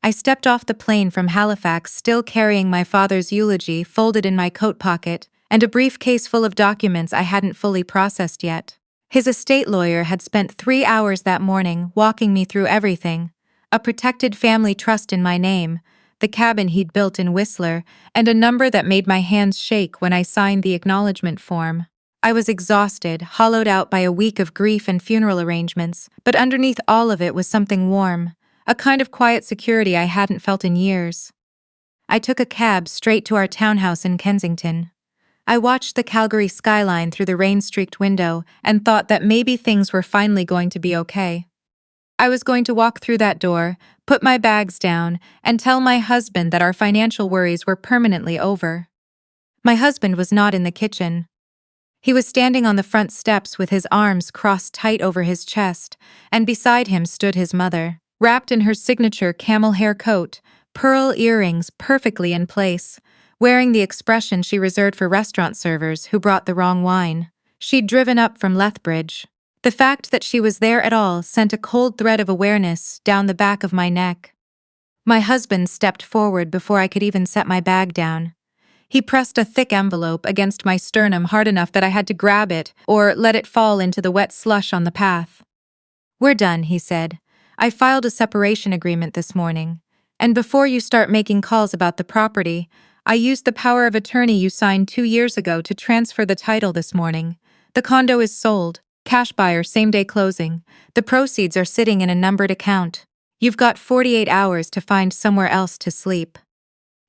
I stepped off the plane from Halifax still carrying my father's eulogy folded in my coat pocket and a briefcase full of documents I hadn't fully processed yet. His estate lawyer had spent 3 hours that morning walking me through everything: a protected family trust in my name, the cabin he'd built in Whistler, and a number that made my hands shake when I signed the acknowledgement form. I was exhausted, hollowed out by a week of grief and funeral arrangements, but underneath all of it was something warm, a kind of quiet security I hadn't felt in years. I took a cab straight to our townhouse in Kensington. I watched the Calgary skyline through the rain-streaked window and thought that maybe things were finally going to be okay. I was going to walk through that door, put my bags down, and tell my husband that our financial worries were permanently over. My husband was not in the kitchen. He was standing on the front steps with his arms crossed tight over his chest, and beside him stood his mother, wrapped in her signature camel hair coat, pearl earrings perfectly in place, wearing the expression she reserved for restaurant servers who brought the wrong wine. She'd driven up from Lethbridge. The fact that she was there at all sent a cold thread of awareness down the back of my neck. My husband stepped forward before I could even set my bag down. He pressed a thick envelope against my sternum hard enough that I had to grab it or let it fall into the wet slush on the path. "We're done," he said. "I filed a separation agreement this morning. And before you start making calls about the property, I used the power of attorney you signed 2 years ago to transfer the title this morning. The condo is sold, cash buyer, same-day closing. The proceeds are sitting in a numbered account. You've got 48 hours to find somewhere else to sleep."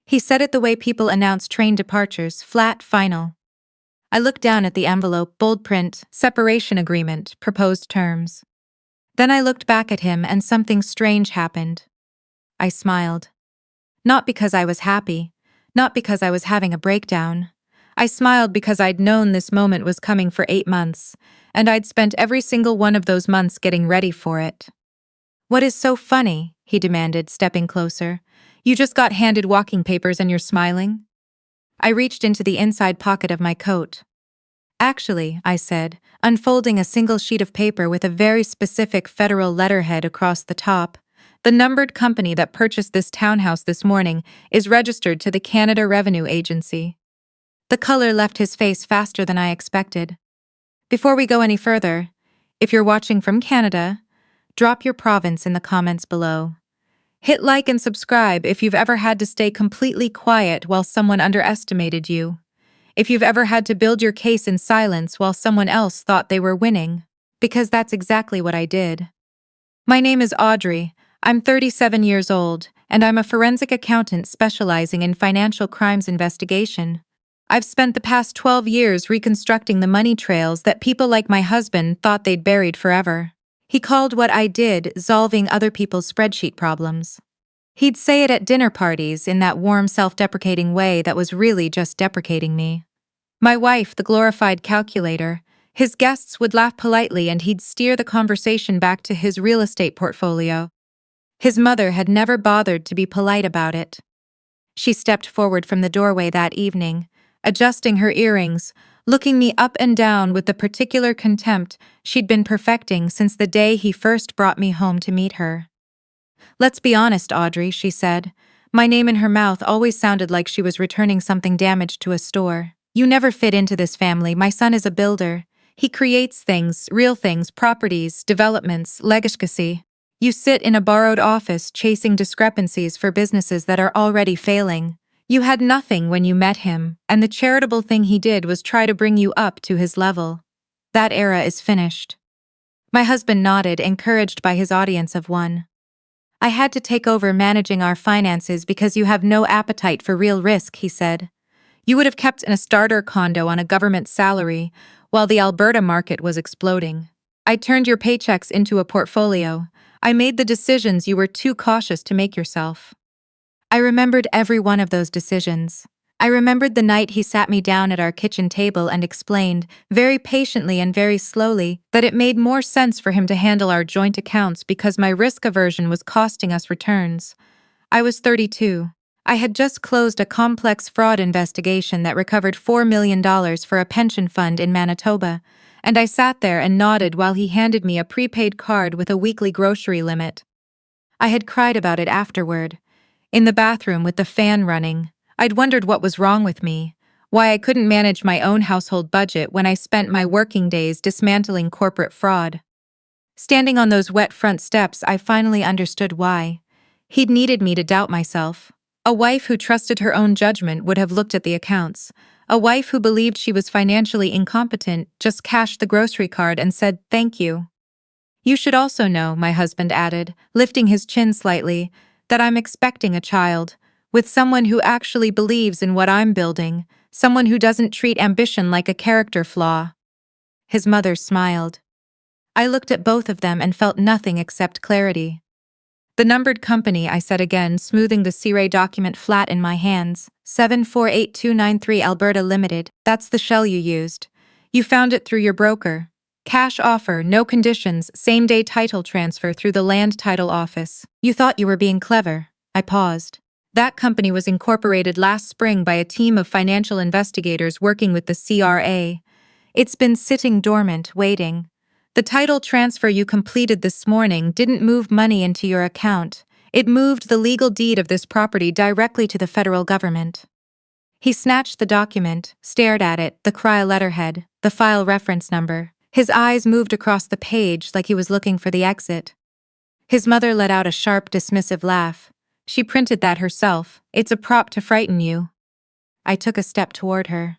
He said it the way people announce train departures, flat, final. I looked down at the envelope, bold print, separation agreement, proposed terms. Then I looked back at him and something strange happened. I smiled. Not because I was happy, not because I was having a breakdown. I smiled because I'd known this moment was coming for 8 months, and I'd spent every single one of those months getting ready for it. "What is so funny?" he demanded, stepping closer. "You just got handed walking papers and you're smiling?" I reached into the inside pocket of my coat. "Actually," I said, unfolding a single sheet of paper with a very specific federal letterhead across the top, "the numbered company that purchased this townhouse this morning is registered to the Canada Revenue Agency." The color left his face faster than I expected. "Before we go any further, if you're watching from Canada, drop your province in the comments below. Hit like and subscribe if you've ever had to stay completely quiet while someone underestimated you. If you've ever had to build your case in silence while someone else thought they were winning, because that's exactly what I did. My name is Audrey. I'm 37 years old, and I'm a forensic accountant specializing in financial crimes investigation. I've spent the past 12 years reconstructing the money trails that people like my husband thought they'd buried forever. He called what I did solving other people's spreadsheet problems. He'd say it at dinner parties in that warm, self-deprecating way that was really just deprecating me. My wife, the glorified calculator. His guests would laugh politely and he'd steer the conversation back to his real estate portfolio. His mother had never bothered to be polite about it. She stepped forward from the doorway that evening, adjusting her earrings, looking me up and down with the particular contempt she'd been perfecting since the day he first brought me home to meet her. "Let's be honest, Audrey," she said. My name in her mouth always sounded like she was returning something damaged to a store. "You never fit into this family. My son is a builder. He creates things, real things, properties, developments, legacy. You sit in a borrowed office chasing discrepancies for businesses that are already failing. You had nothing when you met him, and the charitable thing he did was try to bring you up to his level. That era is finished." My husband nodded, encouraged by his audience of one. "I had to take over managing our finances because you have no appetite for real risk," he said. "You would have kept in a starter condo on a government salary while the Alberta market was exploding. I turned your paychecks into a portfolio. I made the decisions you were too cautious to make yourself." I remembered every one of those decisions. I remembered the night he sat me down at our kitchen table and explained, very patiently and very slowly, that it made more sense for him to handle our joint accounts because my risk aversion was costing us returns. I was 32. I had just closed a complex fraud investigation that recovered $4 million for a pension fund in Manitoba, and I sat there and nodded while he handed me a prepaid card with a weekly grocery limit. I had cried about it afterward, In the bathroom with the fan running. I'd wondered what was wrong with me, why I couldn't manage my own household budget when I spent my working days dismantling corporate fraud. Standing on those wet front steps, I finally understood why. He'd needed me to doubt myself. A wife who trusted her own judgment would have looked at the accounts. A wife who believed she was financially incompetent just cashed the grocery card and said, "Thank you." "You should also know," my husband added, lifting his chin slightly, "that I'm expecting a child, with someone who actually believes in what I'm building, someone who doesn't treat ambition like a character flaw." His mother smiled. I looked at both of them and felt nothing except clarity. "The numbered company," I said again, smoothing the C-ray document flat in my hands. 748293 Alberta Limited, that's the shell you used. You found it through your broker. Cash offer, no conditions, same-day title transfer through the land title office. You thought you were being clever. I paused. That company was incorporated last spring by a team of financial investigators working with the CRA. It's been sitting dormant, waiting. The title transfer you completed this morning didn't move money into your account. It moved the legal deed of this property directly to the federal government. He snatched the document, stared at it, the CRA letterhead, the file reference number. His eyes moved across the page like he was looking for the exit. His mother let out a sharp, dismissive laugh. "She printed that herself. It's a prop to frighten you." I took a step toward her.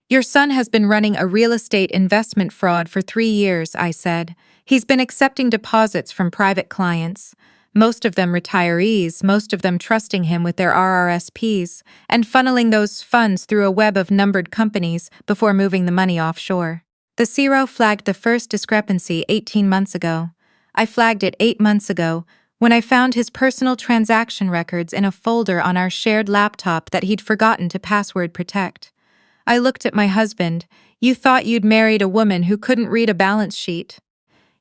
"Your son has been running a real estate investment fraud for 3 years," I said. "He's been accepting deposits from private clients, most of them retirees, most of them trusting him with their RRSPs, and funneling those funds through a web of numbered companies before moving the money offshore." The CRO flagged the first discrepancy 18 months ago. I flagged it 8 months ago, when I found his personal transaction records in a folder on our shared laptop that he'd forgotten to password protect. I looked at my husband. "You thought you'd married a woman who couldn't read a balance sheet.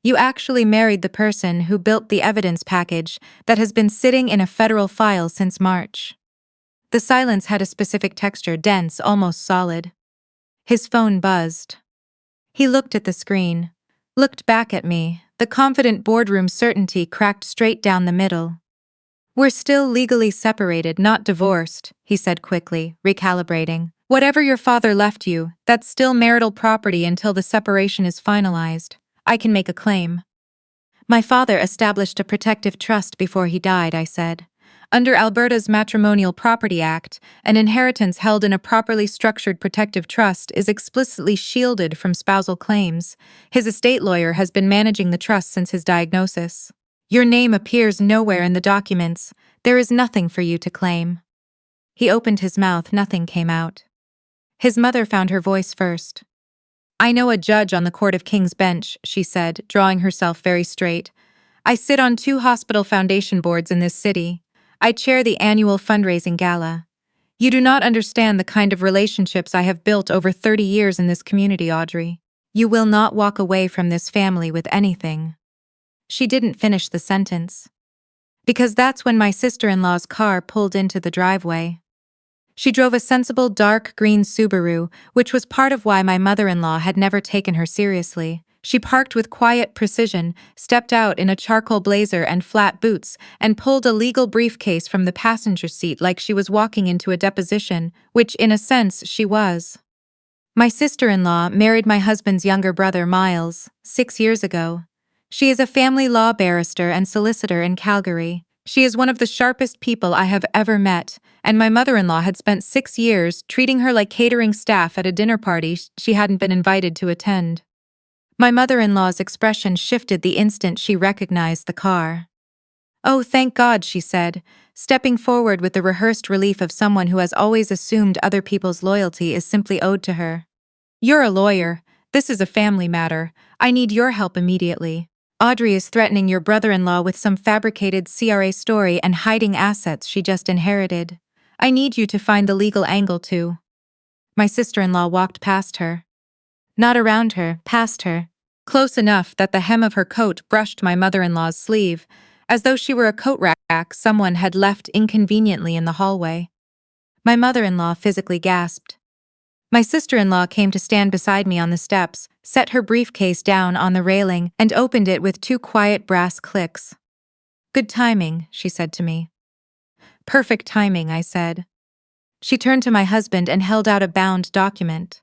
You actually married the person who built the evidence package that has been sitting in a federal file since March." The silence had a specific texture, dense, almost solid. His phone buzzed. He looked at the screen, looked back at me. The confident boardroom certainty cracked straight down the middle. "We're still legally separated, not divorced," he said quickly, recalibrating. "Whatever your father left you, that's still marital property until the separation is finalized. I can make a claim." "My father established a protective trust before he died," I said. "Under Alberta's Matrimonial Property Act, an inheritance held in a properly structured protective trust is explicitly shielded from spousal claims. His estate lawyer has been managing the trust since his diagnosis. Your name appears nowhere in the documents. There is nothing for you to claim." He opened his mouth, nothing came out. His mother found her voice first. "I know a judge on the Court of King's Bench," she said, drawing herself very straight. "I sit on 2 hospital foundation boards in this city. I chair the annual fundraising gala. You do not understand the kind of relationships I have built over 30 years in this community, Audrey. You will not walk away from this family with anything." She didn't finish the sentence. Because that's when my sister-in-law's car pulled into the driveway. She drove a sensible dark green Subaru, which was part of why my mother-in-law had never taken her seriously. She parked with quiet precision, stepped out in a charcoal blazer and flat boots, and pulled a legal briefcase from the passenger seat like she was walking into a deposition, which in a sense she was. My sister-in-law married my husband's younger brother, Miles, 6 years ago. She is a family law barrister and solicitor in Calgary. She is one of the sharpest people I have ever met, and my mother-in-law had spent 6 years treating her like catering staff at a dinner party she hadn't been invited to attend. My mother-in-law's expression shifted the instant she recognized the car. "Oh, thank God," she said, stepping forward with the rehearsed relief of someone who has always assumed other people's loyalty is simply owed to her. "You're a lawyer. This is a family matter. I need your help immediately. Audrey is threatening your brother-in-law with some fabricated CRA story and hiding assets she just inherited. I need you to find the legal angle too." My sister-in-law walked past her. Not around her, past her. Close enough that the hem of her coat brushed my mother-in-law's sleeve, as though she were a coat rack someone had left inconveniently in the hallway. My mother-in-law physically gasped. My sister-in-law came to stand beside me on the steps, set her briefcase down on the railing, and opened it with 2 quiet brass clicks. "Good timing," she said to me. Perfect timing, I said. She turned to my husband and held out a bound document.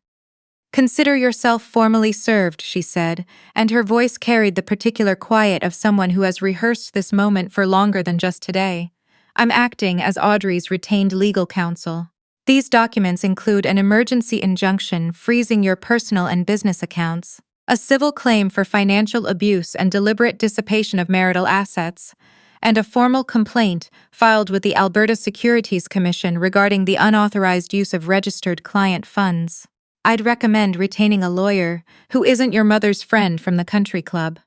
Consider yourself formally served, she said, and her voice carried the particular quiet of someone who has rehearsed this moment for longer than just today. I'm acting as Audrey's retained legal counsel. These documents include an emergency injunction freezing your personal and business accounts, a civil claim for financial abuse and deliberate dissipation of marital assets, and a formal complaint filed with the Alberta Securities Commission regarding the unauthorized use of registered client funds. I'd recommend retaining a lawyer who isn't your mother's friend from the country club.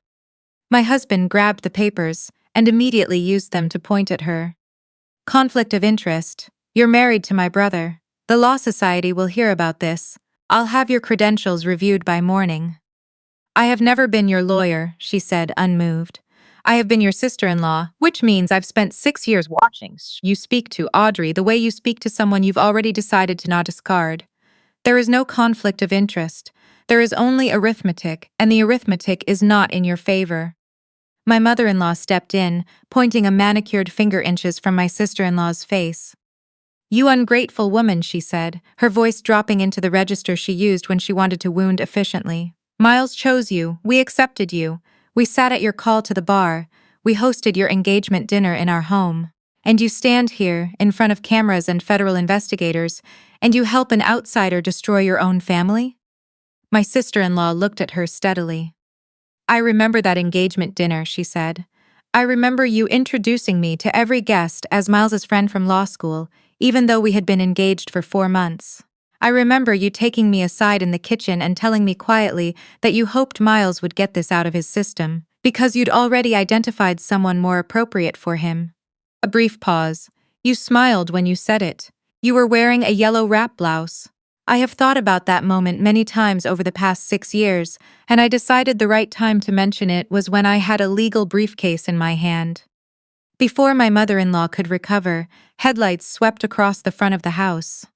My husband grabbed the papers and immediately used them to point at her. Conflict of interest. You're married to my brother. The Law Society will hear about this. I'll have your credentials reviewed by morning. I have never been your lawyer, she said, unmoved. I have been your sister-in-law, which means I've spent 6 years watching you speak to Audrey the way you speak to someone you've already decided to not discard. There is no conflict of interest. There is only arithmetic, and the arithmetic is not in your favor. My mother-in-law stepped in, pointing a manicured finger inches from my sister-in-law's face. You ungrateful woman, she said, her voice dropping into the register she used when she wanted to wound efficiently. Miles chose you. We accepted you. We sat at your call to the bar. We hosted your engagement dinner in our home. And you stand here, in front of cameras and federal investigators, and you help an outsider destroy your own family? My sister-in-law looked at her steadily. I remember that engagement dinner, she said. I remember you introducing me to every guest as Miles's friend from law school, even though we had been engaged for 4 months. I remember you taking me aside in the kitchen and telling me quietly that you hoped Miles would get this out of his system, because you'd already identified someone more appropriate for him. A brief pause. You smiled when you said it. You were wearing a yellow wrap blouse. I have thought about that moment many times over the past 6 years, and I decided the right time to mention it was when I had a legal briefcase in my hand. Before my mother-in-law could recover, headlights swept across the front of the house.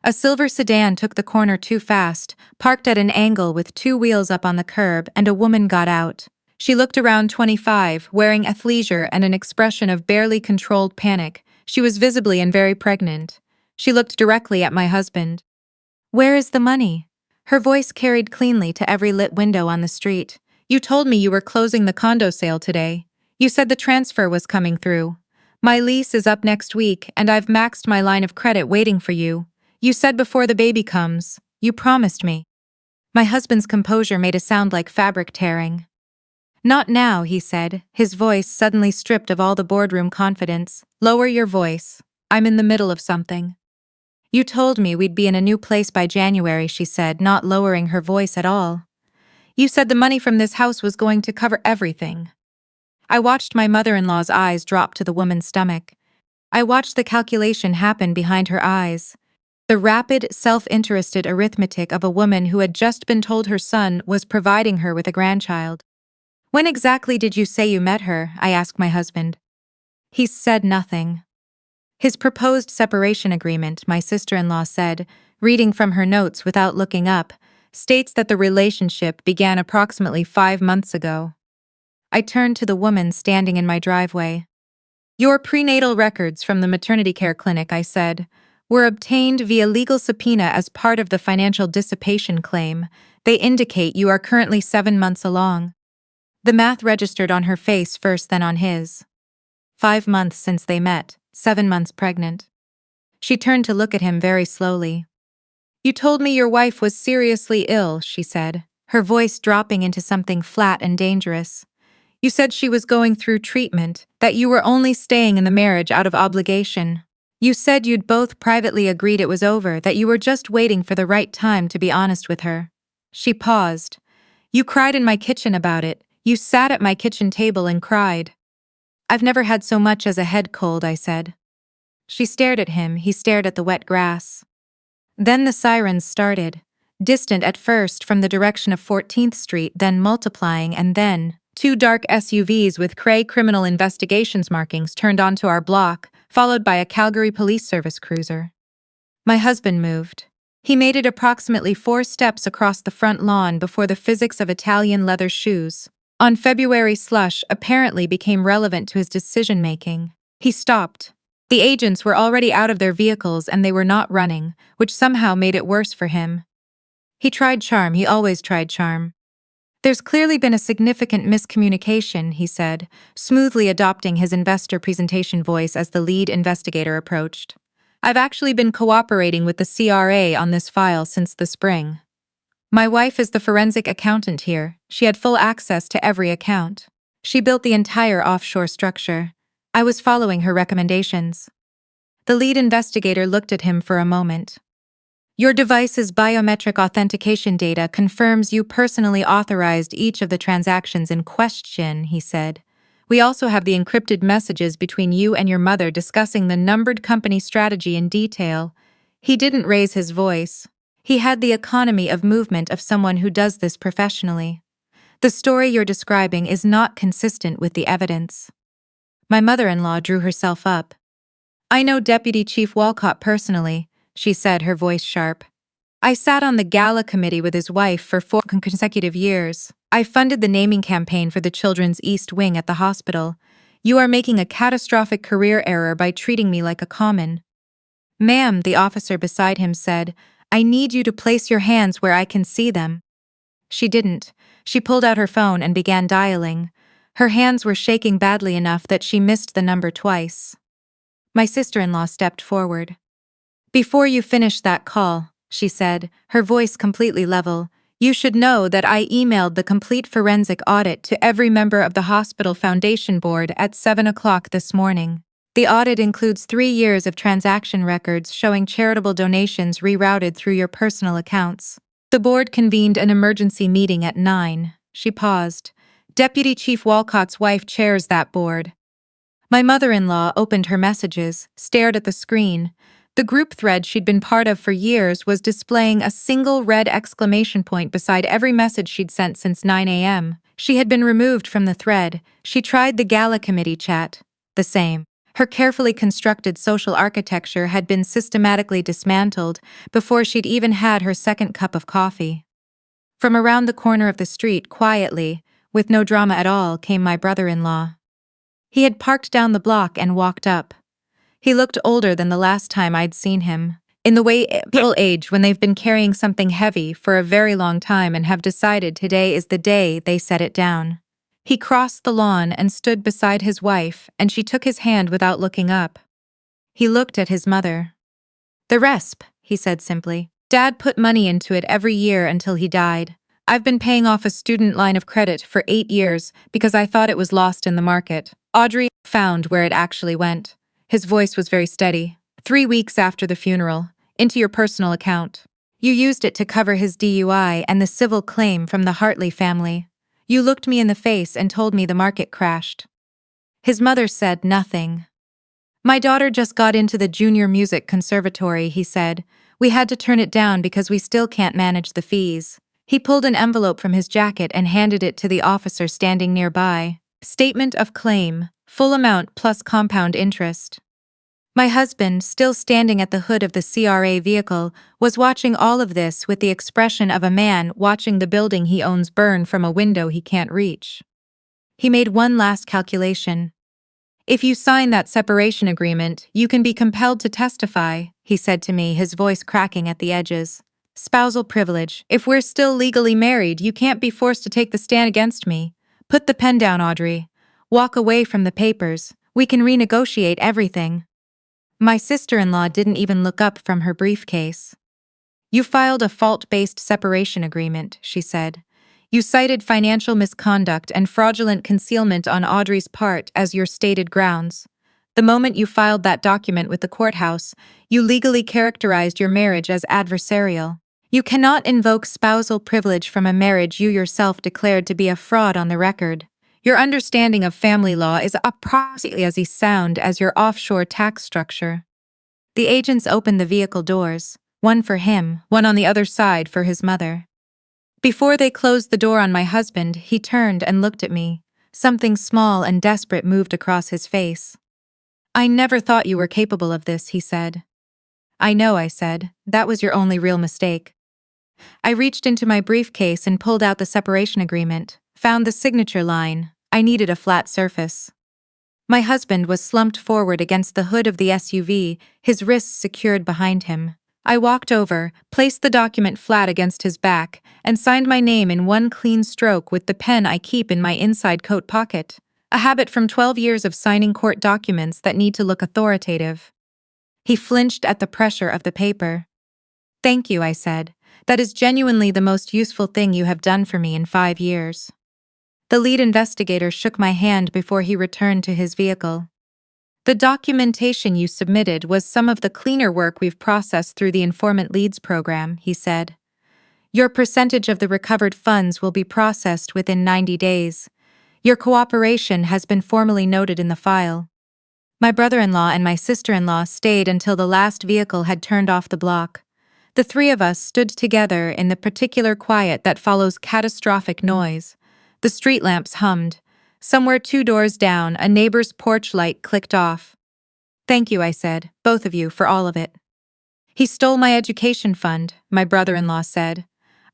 A silver sedan took the corner too fast, parked at an angle with 2 wheels up on the curb, and a woman got out. She looked around 25, wearing athleisure and an expression of barely controlled panic. She was visibly and very pregnant. She looked directly at my husband. Where is the money? Her voice carried cleanly to every lit window on the street. You told me you were closing the condo sale today. You said the transfer was coming through. My lease is up next week, and I've maxed my line of credit waiting for you. You said before the baby comes. You promised me. My husband's composure made a sound like fabric tearing. Not now, he said, his voice suddenly stripped of all the boardroom confidence. Lower your voice. I'm in the middle of something. You told me we'd be in a new place by January, she said, not lowering her voice at all. You said the money from this house was going to cover everything. I watched my mother-in-law's eyes drop to the woman's stomach. I watched the calculation happen behind her eyes. The rapid, self-interested arithmetic of a woman who had just been told her son was providing her with a grandchild. When exactly did you say you met her? I asked my husband. He said nothing. His proposed separation agreement, my sister-in-law said, reading from her notes without looking up, states that the relationship began approximately 5 months ago. I turned to the woman standing in my driveway. Your prenatal records from the maternity care clinic, I said, were obtained via legal subpoena as part of the financial dissipation claim. They indicate you are currently 7 months along. The math registered on her face first, then on his. 5 months since they met, 7 months pregnant. She turned to look at him very slowly. You told me your wife was seriously ill, she said, her voice dropping into something flat and dangerous. You said she was going through treatment, that you were only staying in the marriage out of obligation. You said you'd both privately agreed it was over, that you were just waiting for the right time to be honest with her. She paused. You cried in my kitchen about it. You sat at my kitchen table and cried. I've never had so much as a head cold, I said. She stared at him, he stared at the wet grass. Then the sirens started, distant at first from the direction of 14th Street, then multiplying, and then 2 dark SUVs with Cray Criminal Investigations markings turned onto our block, followed by a Calgary Police Service cruiser. My husband moved. He made it approximately 4 steps across the front lawn before the physics of Italian leather shoes on February slush apparently became relevant to his decision-making. He stopped. The agents were already out of their vehicles and they were not running, which somehow made it worse for him. He tried charm, he always tried charm. There's clearly been a significant miscommunication, he said, smoothly adopting his investor presentation voice as the lead investigator approached. I've actually been cooperating with the CRA on this file since the spring. My wife is the forensic accountant here. She had full access to every account. She built the entire offshore structure. I was following her recommendations. The lead investigator looked at him for a moment. Your device's biometric authentication data confirms you personally authorized each of the transactions in question, he said. We also have the encrypted messages between you and your mother discussing the numbered company strategy in detail. He didn't raise his voice. He had the economy of movement of someone who does this professionally. The story you're describing is not consistent with the evidence. My mother-in-law drew herself up. I know Deputy Chief Walcott personally, she said, her voice sharp. I sat on the gala committee with his wife for 4 consecutive years. I funded the naming campaign for the Children's East Wing at the hospital. You are making a catastrophic career error by treating me like a common. Ma'am, the officer beside him said, I need you to place your hands where I can see them. She didn't. She pulled out her phone and began dialing. Her hands were shaking badly enough that she missed the number twice. My sister-in-law stepped forward. Before you finish that call, she said, her voice completely level, you should know that I emailed the complete forensic audit to every member of the hospital foundation board at 7 o'clock this morning. The audit includes 3 years of transaction records showing charitable donations rerouted through your personal accounts. The board convened an emergency meeting at 9. She paused. Deputy Chief Walcott's wife chairs that board. My mother-in-law opened her messages, stared at the screen. The group thread she'd been part of for years was displaying a single red exclamation point beside every message she'd sent since 9 a.m. She had been removed from the thread. She tried the gala committee chat. The same. Her carefully constructed social architecture had been systematically dismantled before she'd even had her second cup of coffee. From around the corner of the street, quietly, with no drama at all, came my brother-in-law. He had parked down the block and walked up. He looked older than the last time I'd seen him, in the way people age when they've been carrying something heavy for a very long time and have decided today is the day they set it down. He crossed the lawn and stood beside his wife, and she took his hand without looking up. He looked at his mother. The RESP, he said simply. Dad put money into it every year until he died. I've been paying off a student line of credit for 8 years because I thought it was lost in the market. Audrey found where it actually went. His voice was very steady. 3 weeks after the funeral, into your personal account. You used it to cover his DUI and the civil claim from the Hartley family. You looked me in the face and told me the market crashed. His mother said nothing. My daughter just got into the junior music conservatory, he said. We had to turn it down because we still can't manage the fees. He pulled an envelope from his jacket and handed it to the officer standing nearby. Statement of claim, full amount plus compound interest. My husband, still standing at the hood of the CRA vehicle, was watching all of this with the expression of a man watching the building he owns burn from a window he can't reach. He made one last calculation. If you sign that separation agreement, you can be compelled to testify, he said to me, his voice cracking at the edges. Spousal privilege. If we're still legally married, you can't be forced to take the stand against me. Put the pen down, Audrey. Walk away from the papers. We can renegotiate everything. My sister-in-law didn't even look up from her briefcase. You filed a fault-based separation agreement, she said. You cited financial misconduct and fraudulent concealment on Audrey's part as your stated grounds. The moment you filed that document with the courthouse, you legally characterized your marriage as adversarial. You cannot invoke spousal privilege from a marriage you yourself declared to be a fraud on the record. Your understanding of family law is approximately as sound as your offshore tax structure. The agents opened the vehicle doors, one for him, one on the other side for his mother. Before they closed the door on my husband, he turned and looked at me. Something small and desperate moved across his face. I never thought you were capable of this, he said. I know, I said. That was your only real mistake. I reached into my briefcase and pulled out the separation agreement, found the signature line. I needed a flat surface. My husband was slumped forward against the hood of the SUV, his wrists secured behind him. I walked over, placed the document flat against his back, and signed my name in one clean stroke with the pen I keep in my inside coat pocket, a habit from 12 years of signing court documents that need to look authoritative. He flinched at the pressure of the paper. "Thank you," I said. "That is genuinely the most useful thing you have done for me in 5 years." The lead investigator shook my hand before he returned to his vehicle. "The documentation you submitted was some of the cleaner work we've processed through the Informant Leads program," he said. "Your percentage of the recovered funds will be processed within 90 days. Your cooperation has been formally noted in the file." My brother-in-law and my sister-in-law stayed until the last vehicle had turned off the block. The three of us stood together in the particular quiet that follows catastrophic noise. The street lamps hummed. Somewhere 2 doors down, a neighbor's porch light clicked off. "Thank you," I said, "both of you, for all of it." "He stole my education fund," my brother-in-law said.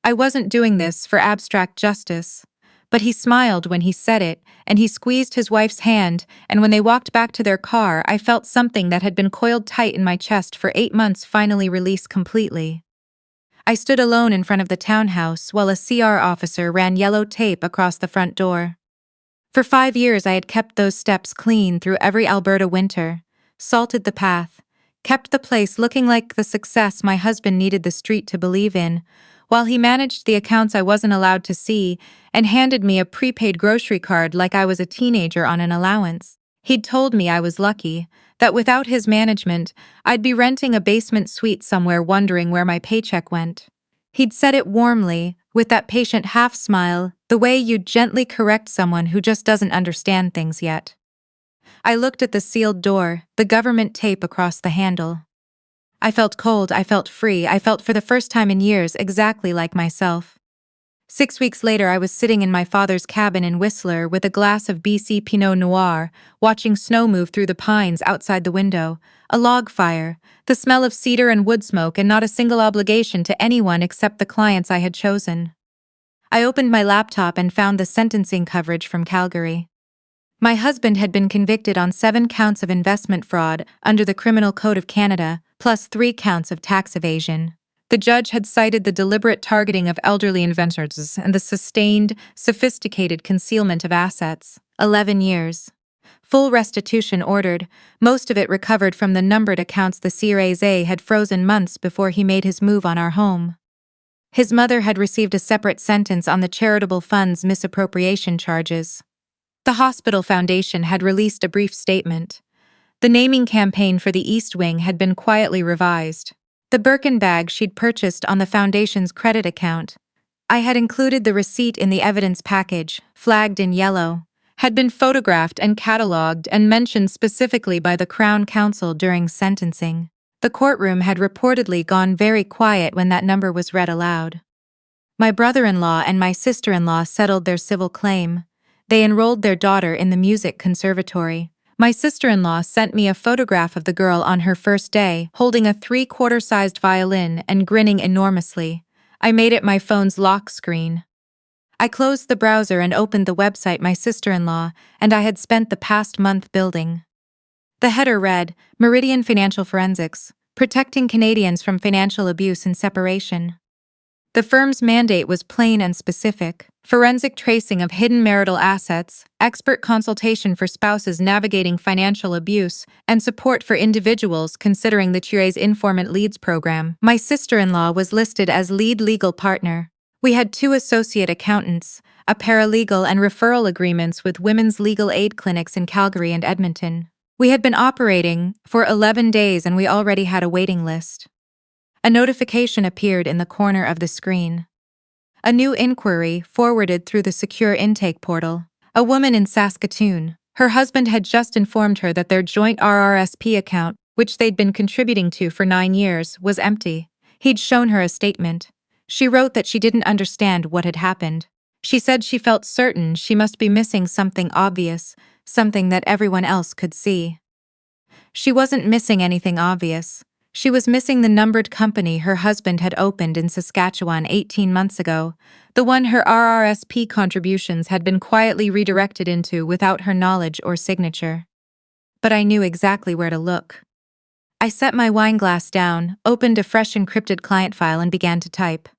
"I wasn't doing this for abstract justice." But he smiled when he said it, and he squeezed his wife's hand, and when they walked back to their car, I felt something that had been coiled tight in my chest for 8 months finally release completely. I stood alone in front of the townhouse while a CR officer ran yellow tape across the front door. For 5 years I had kept those steps clean through every Alberta winter, salted the path, kept the place looking like the success my husband needed the street to believe in, while he managed the accounts I wasn't allowed to see and handed me a prepaid grocery card like I was a teenager on an allowance. He'd told me I was lucky, that without his management, I'd be renting a basement suite somewhere wondering where my paycheck went. He'd said it warmly, with that patient half-smile, the way you'd gently correct someone who just doesn't understand things yet. I looked at the sealed door, the government tape across the handle. I felt cold, I felt free, I felt for the first time in years exactly like myself. 6 weeks later I was sitting in my father's cabin in Whistler with a glass of BC Pinot Noir, watching snow move through the pines outside the window, a log fire, the smell of cedar and wood smoke, and not a single obligation to anyone except the clients I had chosen. I opened my laptop and found the sentencing coverage from Calgary. My husband had been convicted on 7 counts of investment fraud under the Criminal Code of Canada, plus 3 counts of tax evasion. The judge had cited the deliberate targeting of elderly investors and the sustained, sophisticated concealment of assets. 11 years. Full restitution ordered, most of it recovered from the numbered accounts the CRAZ had frozen months before he made his move on our home. His mother had received a separate sentence on the charitable fund's misappropriation charges. The hospital foundation had released a brief statement. The naming campaign for the East Wing had been quietly revised. The Birkin bag she'd purchased on the foundation's credit account, I had included the receipt in the evidence package, flagged in yellow, had been photographed and catalogued and mentioned specifically by the Crown Counsel during sentencing. The courtroom had reportedly gone very quiet when that number was read aloud. My brother-in-law and my sister-in-law settled their civil claim. They enrolled their daughter in the music conservatory. My sister-in-law sent me a photograph of the girl on her first day, holding a 3/4-sized violin and grinning enormously. I made it my phone's lock screen. I closed the browser and opened the website my sister-in-law and I had spent the past month building. The header read, Meridian Financial Forensics, protecting Canadians from financial abuse and separation. The firm's mandate was plain and specific: forensic tracing of hidden marital assets, expert consultation for spouses navigating financial abuse, and support for individuals considering the CRA's Informant Leads program. My sister-in-law was listed as lead legal partner. We had 2 associate accountants, a paralegal, and referral agreements with women's legal aid clinics in Calgary and Edmonton. We had been operating for 11 days and we already had a waiting list. A notification appeared in the corner of the screen. A new inquiry forwarded through the secure intake portal. A woman in Saskatoon. Her husband had just informed her that their joint RRSP account, which they'd been contributing to for 9 years, was empty. He'd shown her a statement. She wrote that she didn't understand what had happened. She said she felt certain she must be missing something obvious, something that everyone else could see. She wasn't missing anything obvious. She was missing the numbered company her husband had opened in Saskatchewan 18 months ago, the one her RRSP contributions had been quietly redirected into without her knowledge or signature. but I knew exactly where to look. I set my wine glass down, opened a fresh encrypted client file and began to type.